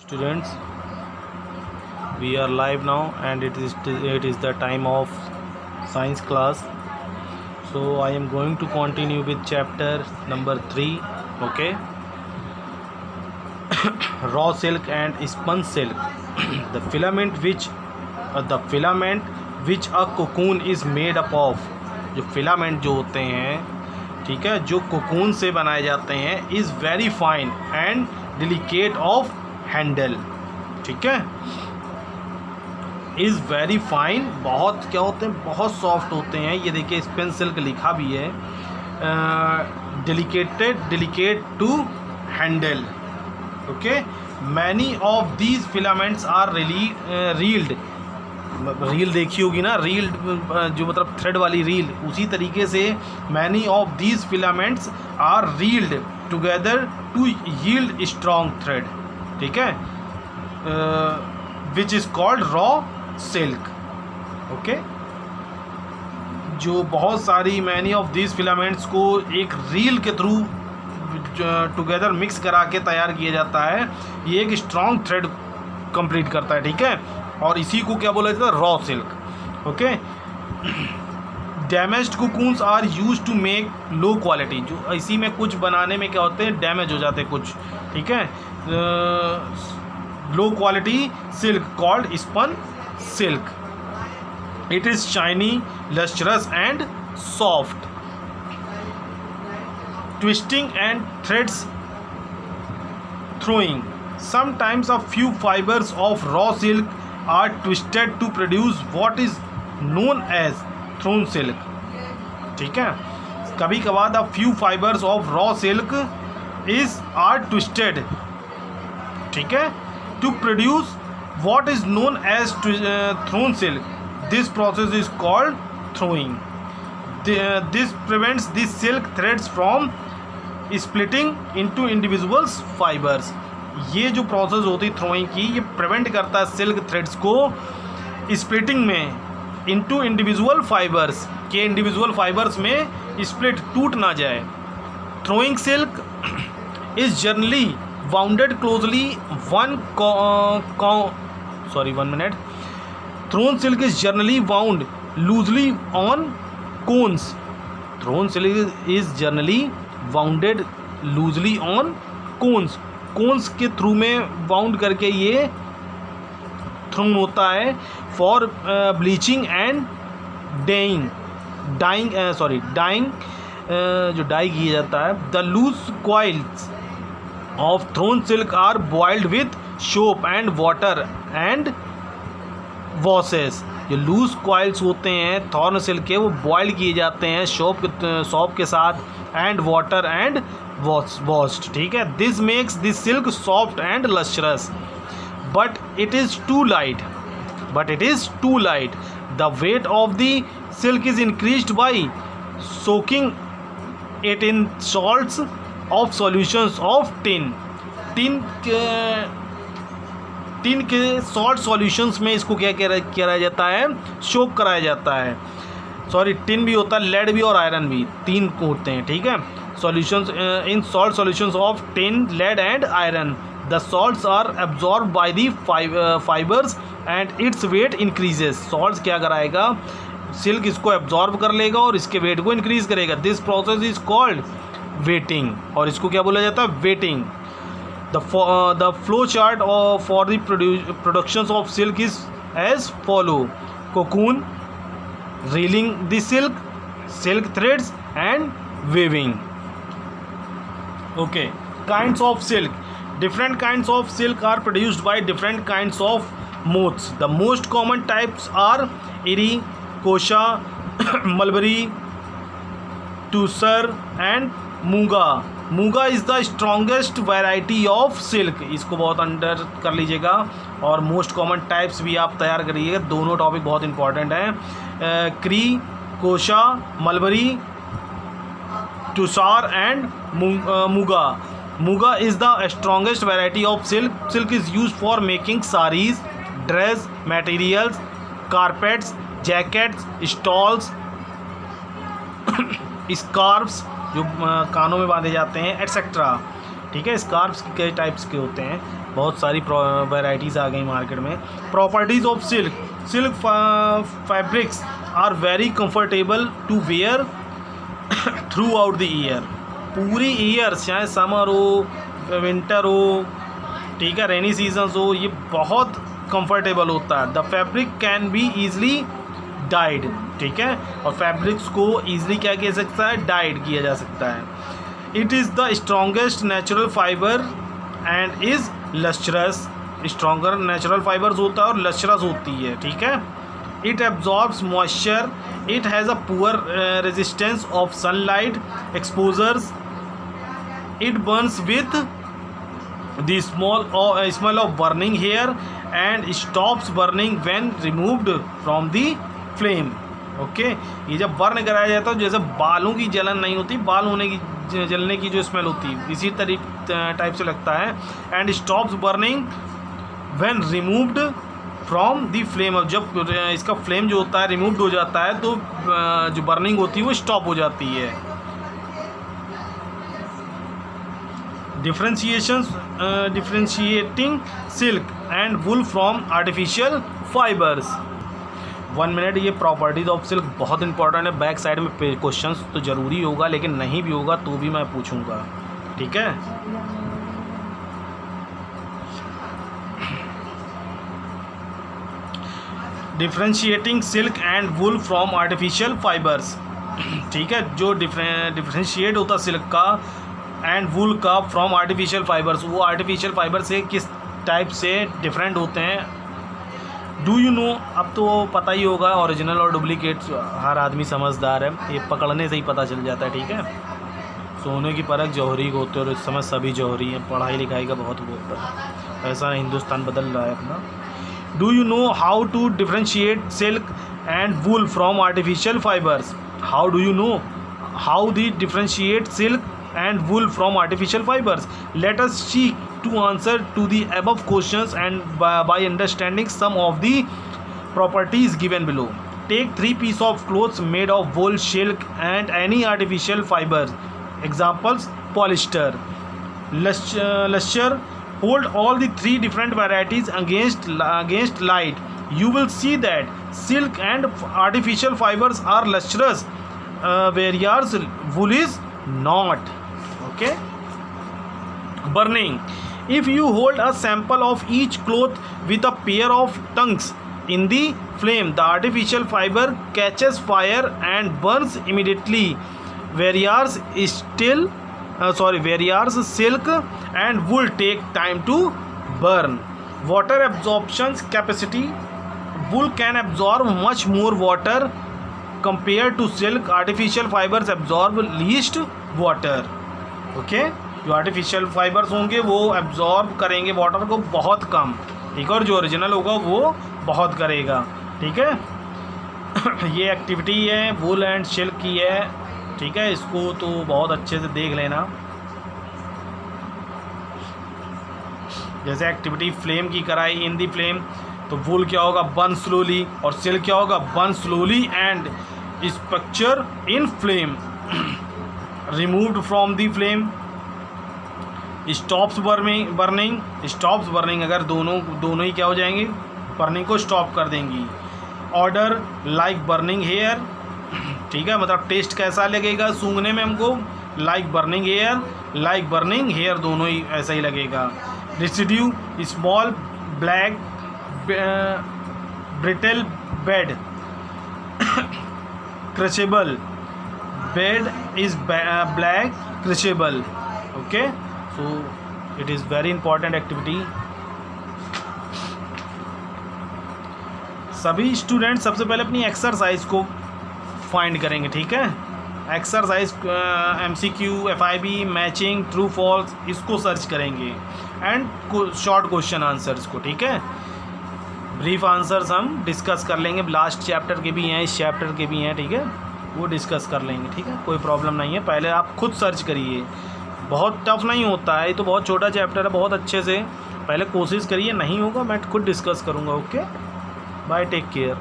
Students, we are live now and it is the time of science class. So I am going to continue with chapter number 3. Okay. Raw silk and spun silk. the filament which a cocoon is made up of. जो filament जो होते हैं, ठीक है, जो cocoon से बनाए जाते हैं, is very fine and delicate of Henle. ठीक है, इज़ वेरी फाइन, बहुत क्या होते हैं, बहुत सॉफ्ट होते हैं. ये देखिए स्पिन सिल्क लिखा भी है. Delicate to handle. Okay, many of these filaments are reeled. Reel देखी होगी ना, रील जो मतलब थ्रेड वाली रील, उसी तरीके से many of these filaments are reeled together to yield strong thread. ठीक है, which is called raw silk. Okay, जो बहुत सारी मैनी ऑफ दीज फिलामेंट्स को एक रील के थ्रू टुगेदर मिक्स करा के तैयार किया जाता है. ये एक स्ट्रॉन्ग थ्रेड कंप्लीट करता है. ठीक है, और इसी को क्या बोला जाता है, raw silk. Okay, damaged cocoons are use to make low quality. जो इसी में कुछ बनाने में क्या होते हैं, डैमेज हो जाते हैं कुछ. ठीक है, low quality silk called spun silk. It is shiny, lustrous and soft. Twisting and threads throwing. Sometimes a few fibers of raw silk are twisted to produce what is known as thrown silk. ठीक है, कभी कभार a few fibers of raw silk are twisted, ठीक है, to produce what is known as thrown silk. This process is called throwing. This prevents the silk threads from splitting into individual fibers. ये जो process होती है throwing की, ये prevent करता है सिल्क थ्रेड्स को स्प्लिटिंग में इनटू इंडिविजुअल फाइबर्स, के इंडिविजुअल फाइबर्स में स्प्लिट, टूट ना जाए. Throwing silk is generally wounded closely thrown silk is generally wound loosely on cones. Thrown silk is generally wounded loosely on cones. Cones के through में wound करके ये thrown होता है फॉर ब्लीचिंग एंड डाइंग जो डाई किया जाता है. The loose coils of thrown silk are boiled with soap and water and washes. जो लूज क्वाइल्स होते हैं थॉर्न सिल्क के, वो बॉयल किए जाते हैं सॉप के साथ एंड वाटर एंड washed. ठीक है, this makes this silk soft and lustrous, but it is too light. The weight of the silk is increased by soaking it in salts of solutions of tin के salt solutions में इसको क्या किया जाता है, सोक कराया जाता है. टिन भी होता है, लेड भी और आयरन भी, तीन होते हैं. ठीक है, solutions in salt solutions of tin, lead and iron. The salts are absorbed by the fibers and its weight increases. salts क्या कराएगा, सिल्क इसको एब्जॉर्ब कर लेगा और इसके वेट को इंक्रीज करेगा. This process is called weighting, और इसको क्या बोला जाता है, weighting. The flow chart for the production of silk is as follow. Cocoon, reeling the silk threads and weaving. Okay, kinds of silk. Different kinds of silk are produced by different kinds of moths. The most common types are Eri, Kosha, Mulberry, Tussar and Muga. Muga is the strongest variety of silk. इसको बहुत under कर लीजिएगा और most common types भी आप तैयार करिएगा. दोनों टॉपिक बहुत इंपॉर्टेंट हैं. क्री, कोशा, mulberry, Tussar and Muga. Muga is the strongest variety of silk. Silk is used for making saris, dress materials, carpets, jackets, shawls, scarves जो कानों में बांधे जाते हैं, एटसेट्रा. ठीक है, स्कार्फ्स कई टाइप्स के होते हैं. बहुत सारी वैराइटीज़ आ गई मार्केट में। Properties of silk, silk fabrics are very comfortable to wear throughout the year, पूरी ईयर, चाहे समर हो, विंटर हो, ठीक है, रेनी सीजन्स हो, ये बहुत कंफर्टेबल होता है। The fabric can be easily died, ठीक है, और फैब्रिक्स को ईजिली क्या किया सकता है, डाइड किया जा सकता है। It is the strongest natural fibre and is lustrous, stronger natural fibres होता है और लस्ट्रस होती है, ठीक है। It absorbs moisture, it has a poor resistance of sunlight exposures, it burns with the smell of burning hair and stops burning when removed from the flame. Okay, ये जब burn कराया जाता है, जैसे बालों की जलन नहीं होती, बाल होने की जलने की जो स्मेल होती है, इसी टाइप से लगता है। And stops burning when removed from the flame, जब इसका फ्लेम जो होता है रिमूव्ड हो जाता है तो जो बर्निंग होती है वो स्टॉप हो जाती है। Differentiating silk and wool from artificial fibres. 1 minute, ये प्रॉपर्टीज़ ऑफ सिल्क बहुत इंपॉर्टेंट है। बैक साइड में क्वेश्चंस तो ज़रूरी होगा, लेकिन नहीं भी होगा तो भी मैं पूछूंगा, ठीक है। Differentiating silk and wool from artificial fibres, ठीक है, जो डिफ्रेंशिएट होता सिल्क का एंड वुल का फ्रॉम आर्टिफिशियल फाइबर्स, वो आर्टिफिशियल फाइबर से किस टाइप से डिफरेंट होते हैं। डू यू नो, अब तो पता ही होगा, ओरिजिनल और डुप्लीकेट हर आदमी समझदार है, ये पकड़ने से ही पता चल जाता है, ठीक है। सोने की परख जौहरी को होती है और इस समय सभी जौहरी हैं, पढ़ाई लिखाई का बहुत वो होता है, ऐसा हिंदुस्तान बदल रहा है अपना। Do you know how to differentiate silk and wool from artificial fibres? How do you know how the differentiate silk and wool from artificial fibers? Let us seek to answer to the above questions and by understanding some of the properties given below. Take 3 pieces of clothes made of wool, silk and any artificial fiber. Examples: polyester, luster. Hold all the 3 different varieties against light. You will see that silk and artificial fibers are lustrous, whereas wool is not. Okay. Burning. If you hold a sample of each cloth with a pair of tongues in the flame, the artificial fiber catches fire and burns immediately, whereas silk and wool take time to burn. Water absorption capacity. Wool can absorb much more water compared to silk. Artificial fibers absorb least water. Okay, जो artificial fibres होंगे वो absorb करेंगे water को बहुत कम, ठीक है, और जो ओरिजिनल होगा वो बहुत करेगा, ठीक है। ये एक्टिविटी है वूल एंड सिल्क की है, ठीक है, इसको तो बहुत अच्छे से देख लेना। जैसे एक्टिविटी फ्लेम की कराई, इन दी फ्लेम, तो वूल क्या होगा, बर्न स्लोली, और सिल्क क्या होगा, burn slowly and structure in flame. Removed from the flame, stops burning, stops burning, अगर दोनों ही क्या हो जाएंगे, बर्निंग को स्टॉप कर देंगी। ऑर्डर लाइक बर्निंग हेयर, ठीक है, मतलब टेस्ट कैसा लगेगा सूंघने में हमको, लाइक बर्निंग हेयर दोनों ही ऐसा ही लगेगा। Residue small black brittle bed, crushable bed is black crushable. Okay, so it is very important activity. सभी स्टूडेंट सबसे पहले अपनी एक्सरसाइज को फाइंड करेंगे, ठीक है। Exercise MCQ, FIB, matching, true false, इसको सर्च करेंगे एंड शॉर्ट क्वेश्चन आंसर्स को, ठीक है। ब्रीफ आंसर्स हम डिस्कस कर लेंगे, लास्ट चैप्टर के भी हैं, इस चैप्टर के भी हैं, ठीक है, वो डिस्कस कर लेंगे, ठीक है, कोई प्रॉब्लम नहीं है। पहले आप खुद सर्च करिए, बहुत टफ नहीं होता है, ये तो बहुत छोटा चैप्टर है, बहुत अच्छे से पहले कोशिश करिए, नहीं होगा मैं खुद डिस्कस करूँगा। Okay, bye, take care.